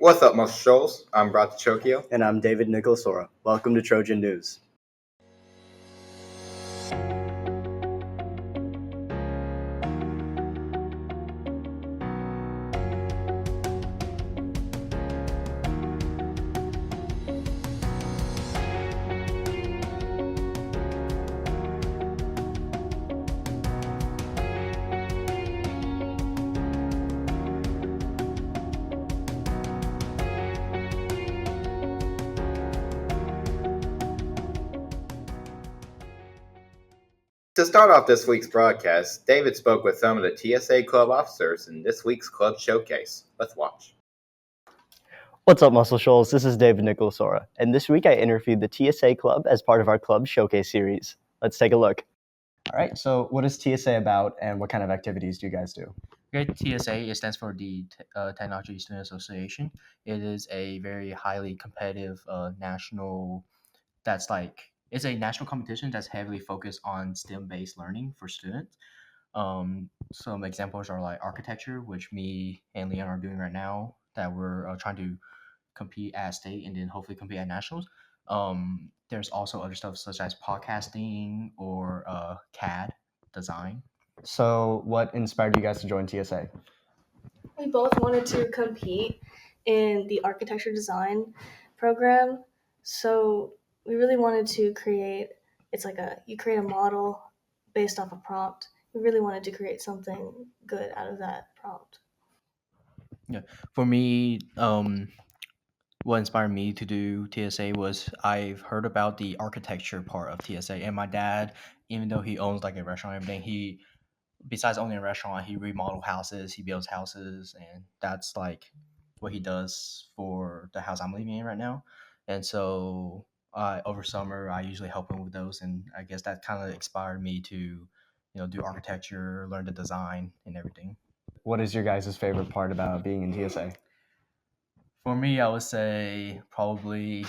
What's up, Muscle Shoals? I'm Brad Chokio. And I'm David Nicholsora. Welcome to Trojan News. To start off this week's broadcast, David spoke with some of the TSA club officers in this week's club showcase. Let's watch. What's up, Muscle Shoals? This is David Nicholsora, and this week I interviewed the TSA club as part of our club showcase series. Let's take a look. All right, so what is TSA about, and what kind of activities do you guys do? Okay, TSA, it stands for the Technology Student Association. It is a very highly competitive national, it's a national competition that's heavily focused on STEM-based learning for students. Some examples are like architecture, which me and Leon are doing right now, that we're trying to compete at state and then hopefully compete at nationals. There's also other stuff such as podcasting or CAD design. So what inspired you guys to join TSA? We both wanted to compete in the architecture design program, so we really wanted to create, you create a model based off a prompt. We really wanted to create something good out of that prompt. Yeah, for me, what inspired me to do TSA was I've heard about the architecture part of TSA, and my dad, even though he owns like a restaurant and everything, he besides owning a restaurant, he remodels houses, he builds houses, and that's like what he does for the house I'm living in right now. And so over summer, I usually help him with those, and I guess that kind of inspired me to, do architecture, learn the design and everything. What is your guys' favorite part about being in TSA? For me, I would say probably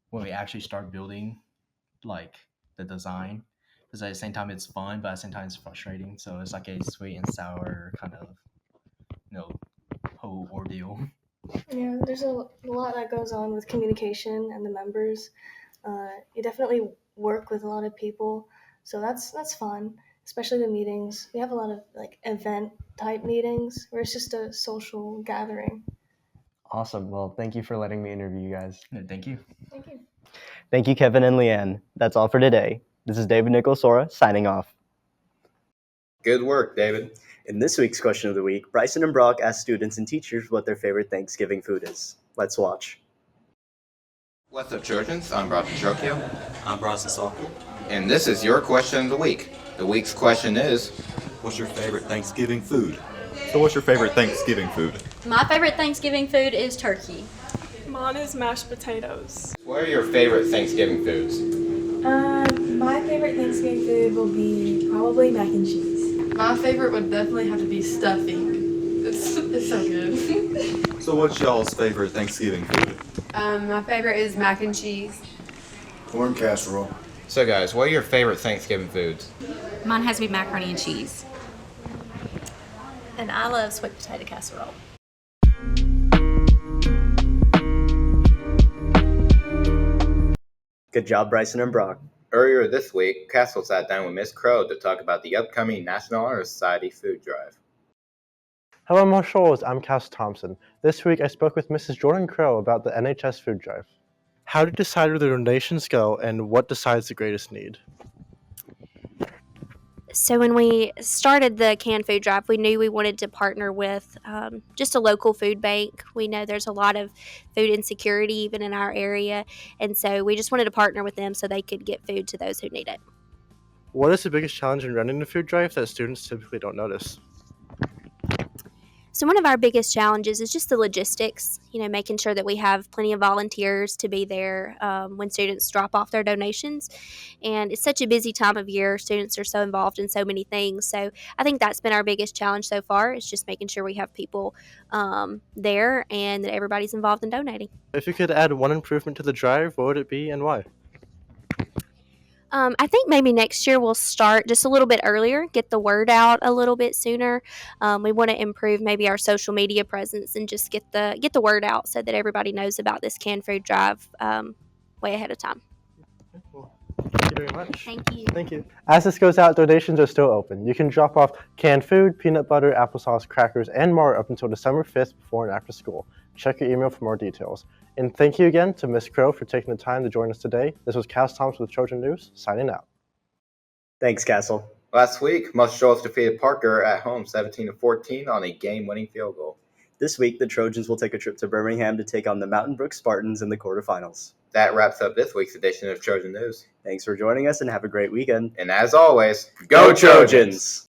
when we actually start building, like the design, because at the same time it's fun, but at the same time it's frustrating. So it's like a sweet and sour kind of, whole ordeal. Yeah, there's a lot that goes on with communication and the members. You definitely work with a lot of people, so that's fun, especially the meetings. We have a lot of like event type meetings where it's just a social gathering. Awesome. Well, thank you for letting me interview you guys. Yeah, thank you. Thank you. Thank you, Kevin and Leanne. That's all for today. This is David Nicholsora signing off. Good work, David. In this week's question of the week, Bryson and Brock asked students and teachers what their favorite Thanksgiving food is. Let's watch. What's up, Trojans? I'm Brad Chokio. I'm Bryson Salker. And this is your question of the week. The week's question is, What's your favorite Thanksgiving food? So what's your favorite Thanksgiving food? My favorite Thanksgiving food is turkey. Mine is mashed potatoes. what are your favorite Thanksgiving foods? My favorite Thanksgiving food will be probably mac and cheese. My favorite would definitely have to be stuffing. It's so good. So what's y'all's favorite Thanksgiving food? My favorite is mac and cheese. Corn casserole. So guys, what are your favorite Thanksgiving foods? Mine has to be macaroni and cheese. And I love sweet potato casserole. Good job, Bryson and Brock. Earlier this week, Castle sat down with Miss Crow to talk about the upcoming National Honor Society food drive. Hello, Marshals. I'm Cass Thompson. This week, I spoke with Mrs. Jordan Crow about the NHS food drive. How do you decide where the donations go, and what decides the greatest need? So when we started the canned food drive, we knew we wanted to partner with just a local food bank. We know there's a lot of food insecurity even in our area, and so we just wanted to partner with them so they could get food to those who need it. What is the biggest challenge in running a food drive that students typically don't notice? So one of our biggest challenges is just the logistics, making sure that we have plenty of volunteers to be there when students drop off their donations. And it's such a busy time of year. Students are so involved in so many things. So I think that's been our biggest challenge so far, is just making sure we have people there and that everybody's involved in donating. If you could add one improvement to the drive, what would it be and why? I think maybe next year we'll start just a little bit earlier, get the word out a little bit sooner. We want to improve maybe our social media presence and just get the word out so that everybody knows about this canned food drive way ahead of time. Thank you very much. Thank you. Thank you. As this goes out, donations are still open. You can drop off canned food, peanut butter, applesauce, crackers, and more up until December 5th before and after school. Check your email for more details. And thank you again to Ms. Crow for taking the time to join us today. This was Cass Thompson with Trojan News, signing out. Thanks, Castle. Last week, Muscle Shoals defeated Parker at home 17-14 on a game-winning field goal. This week, the Trojans will take a trip to Birmingham to take on the Mountain Brook Spartans in the quarterfinals. That wraps up this week's edition of Trojan News. Thanks for joining us and have a great weekend. And as always, Go Trojans!